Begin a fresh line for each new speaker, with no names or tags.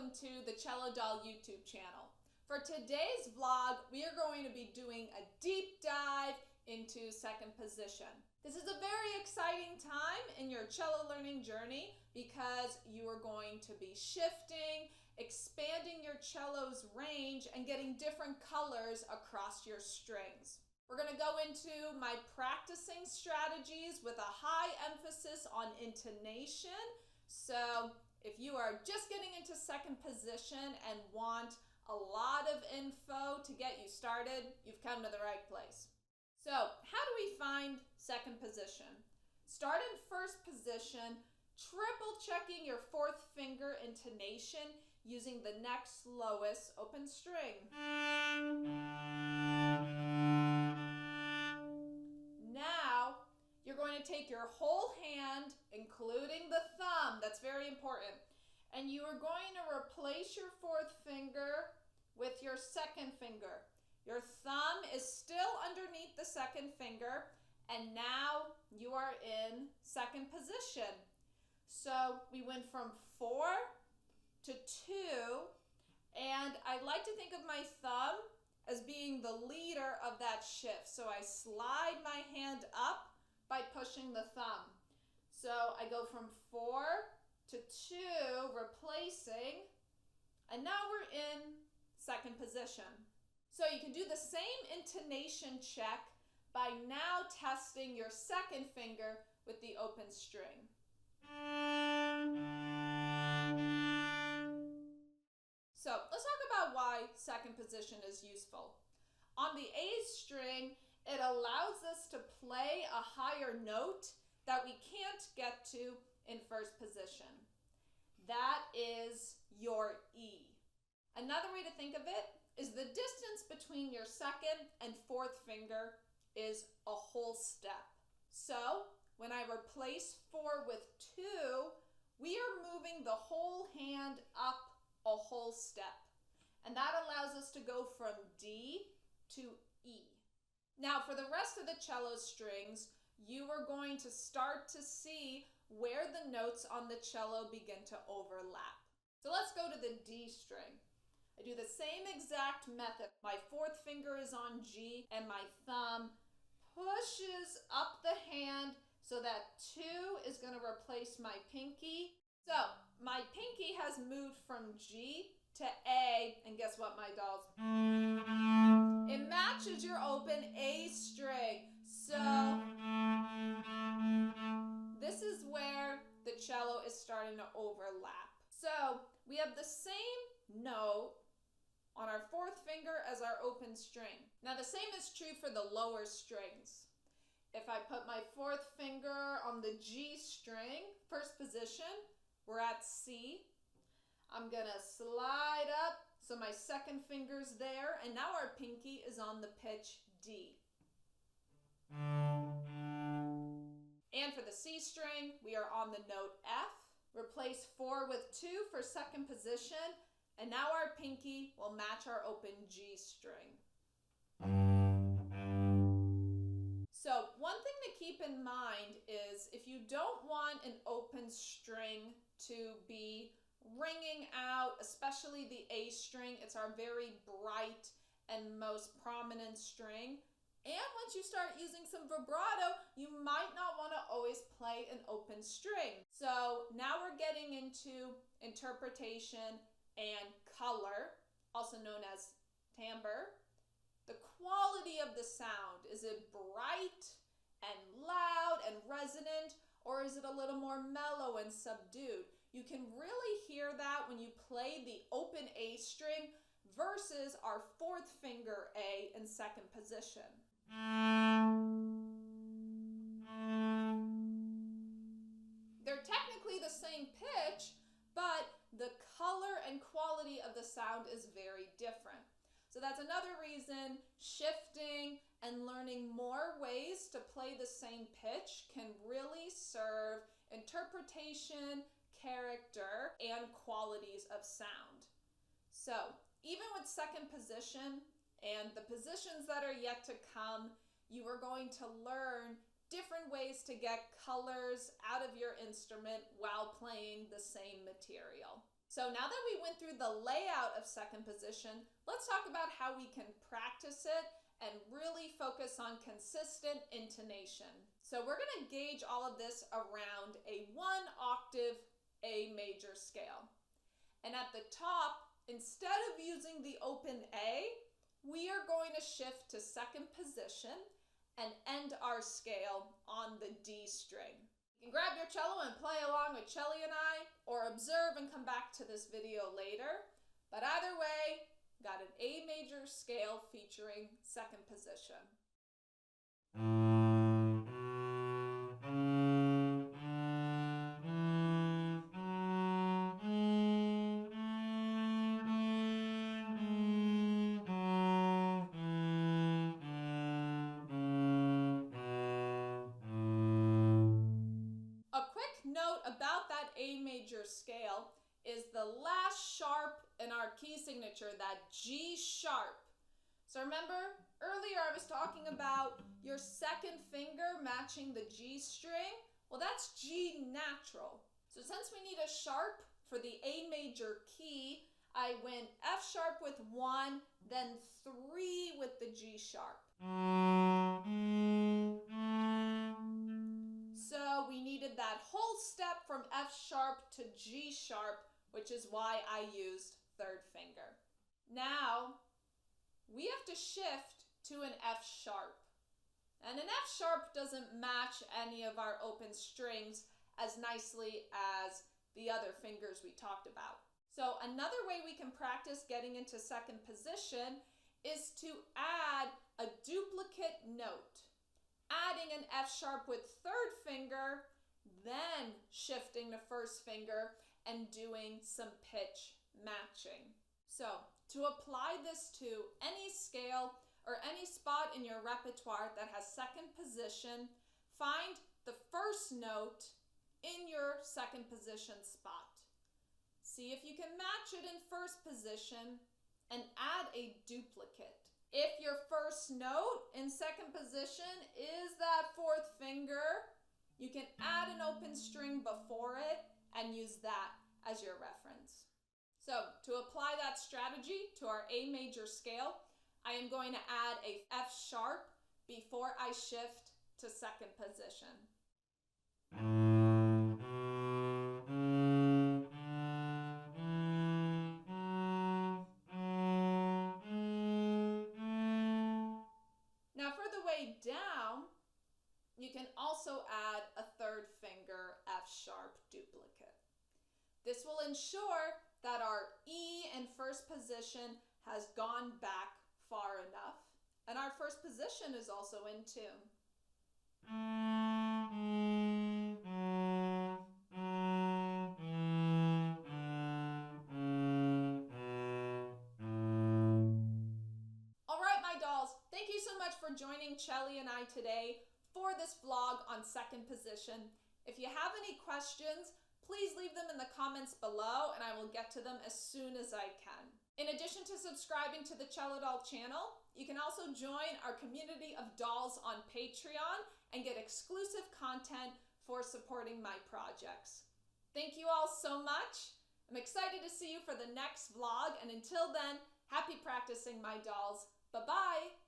welcome to the Cello Doll YouTube channel. For today's vlog, we are going to be doing a deep dive into second position. This is a very exciting time in your cello learning journey because you are going to be shifting, expanding your cello's range, and getting different colors across your strings. We're going to go into my practicing strategies with a high emphasis on intonation. So if you are just getting into second position and want a lot of info to get you started, you've come to the right place. So how do we find second position? Start in first position, triple checking your fourth finger intonation using the next lowest open string. Now, you're going to take your whole hand, including the thumb, that's very important, and you are going to replace your fourth finger with your second finger. Your thumb is still underneath the second finger, and now you are in second position. So we went from 4 to 2, and I like to think of my thumb as being the leader of that shift. So I slide my hand up by pushing the thumb. So I go from 4 to 2, replacing, and now we're in second position. So you can do the same intonation check by now testing your second finger with the open string. So let's talk about why second position is useful. On the A string, it allows us to play a higher note that we can't get to in first position. That is your E. Another way to think of it is the distance between your second and fourth finger is a whole step. So when I replace 4 with 2, we are moving the whole hand up a whole step. And that allows us to go from D to E. Now for the rest of the cello strings, you are going to start to see where the notes on the cello begin to overlap. So let's go to the D string. I do the same exact method. My fourth finger is on G and my thumb pushes up the hand so that 2 is going to replace my pinky. So my pinky has moved from G to A, and guess what, my dolls? It matches your open A string. So this is where the cello is starting to overlap. So we have the same note on our fourth finger as our open string. Now the same is true for the lower strings. If I put my fourth finger on the G string, first position, we're at C. I'm gonna slide up so my second finger's there, and now our pinky is on the pitch D. And for the C string, we are on the note F. Replace 4 with 2 for second position, and now our pinky will match our open G string. So one thing to keep in mind is if you don't want an open string to be ringing out, especially the A string, it's our very bright and most prominent string. And once you start using some vibrato, you might not want to always play an open string. So now we're getting into interpretation and color, also known as timbre. The quality of the sound, is it bright and loud and resonant, or is it a little more mellow and subdued? You can really hear that when you play the open A string versus our fourth finger A in second position. They're technically the same pitch, but the color and quality of the sound is very different. So that's another reason shifting and learning more ways to play the same pitch can really serve interpretation, character, and qualities of sound. So even with second position and the positions that are yet to come, you are going to learn different ways to get colors out of your instrument while playing the same material. So now that we went through the layout of second position, let's talk about how we can practice it and really focus on consistent intonation. So we're going to gauge all of this around a 1-octave A major scale. And at the top, instead of using the open A, we are going to shift to second position and end our scale on the D string. You can grab your cello and play along with Celli I, or observe and come back to this video later. But either way, got an A major scale featuring second position. Note about that A major scale is the last sharp in our key signature, that G sharp. So remember, earlier I was talking about your second finger matching the G string. Well, that's G natural. So since we need a sharp for the A major key, I went F sharp with 1, then 3 with the G sharp. So we needed that whole step from F sharp to G sharp, which is why I used third finger. Now, we have to shift to an F sharp. And an F sharp doesn't match any of our open strings as nicely as the other fingers we talked about. So another way we can practice getting into second position is to add a duplicate note. Adding an F sharp with third finger, then shifting to first finger and doing some pitch matching. So to apply this to any scale or any spot in your repertoire that has second position, find the first note in your second position spot. See if you can match it in first position and add a duplicate. If your first note in second position is that fourth finger, you can add an open string before it and use that as your reference. So to apply that strategy to our A major scale, I am going to add a F sharp before I shift to second position. Down, you can also add a third finger F sharp duplicate. This will ensure that our E in first position has gone back far enough, and our first position is also in tune. Thank you so much for joining Celli and I today for this vlog on second position. If you have any questions, please leave them in the comments below and I will get to them as soon as I can. In addition to subscribing to the Cello Doll channel, you can also join our community of dolls on Patreon and get exclusive content for supporting my projects. Thank you all so much. I'm excited to see you for the next vlog, and until then, happy practicing, my dolls. Bye-bye.